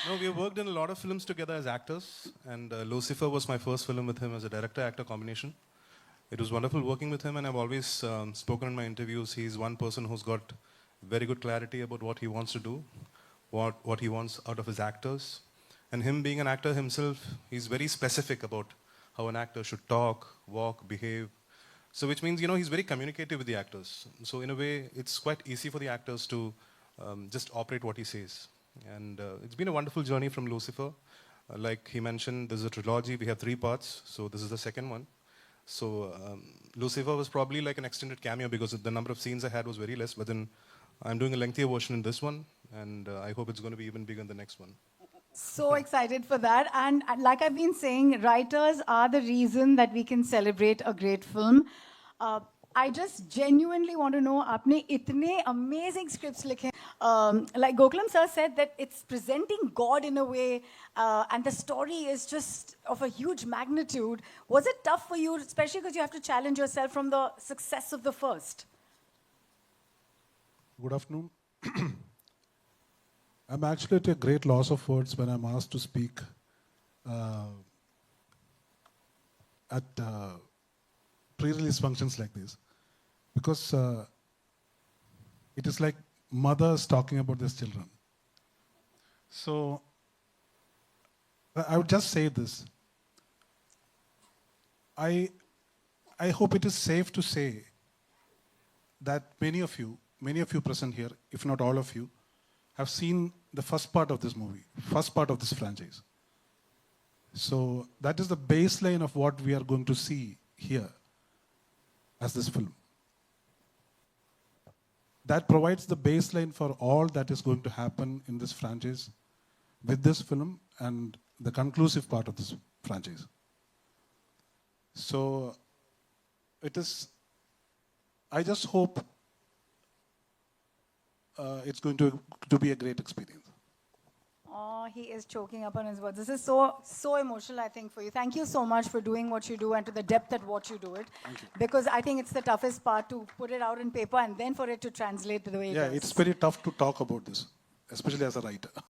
No, we have worked in a lot of films together as actors, and Lucifer was my first film with him as a director-actor combination. It was wonderful working with him, and I've always spoken in my interviews. He's one person who's got very good clarity about what he wants to do, what he wants out of his actors. And him being an actor himself, he's very specific about how an actor should talk, walk, behave. So which means, he's very communicative with the actors. So in a way, it's quite easy for the actors to just operate what he says. And it's been a wonderful journey from Lucifer. Like he mentioned, there's a trilogy. We have 3 parts. So this is the second one. So Lucifer was probably like an extended cameo because the number of scenes I had was very less. But then I'm doing a lengthier version in this one. And I hope it's going to be even bigger in the next one. So excited for that. And like I've been saying, writers are the reason that we can celebrate a great film. I just genuinely want to know, आपने इतने amazing scripts लिखे. Like Gokulam sir said that it's presenting God in a way, and the story is just of a huge magnitude. Was it tough for you, especially because you have to challenge yourself from the success of the first? Good afternoon. I'm actually at a great loss of words when I'm asked to speak at pre-release functions like this, because it is like mothers talking about their children. So I would just say this. I hope it is safe to say that many of you present here, if not all of you, have seen the first part of this movie, first part of this franchise. So that is the baseline of what we are going to see here as this film. That provides the baseline for all that is going to happen in this franchise with this film and the conclusive part of this franchise. So it is, I just hope it's going to be a great experience. Oh, he is choking up on his words. This is so emotional, I think, for you. Thank you so much for doing what you do and to the depth at what you do it. Thank you. Because I think it's the toughest part to put it out in paper and then for it to translate to the way it does. Yeah, it's very tough to talk about this, especially as a writer.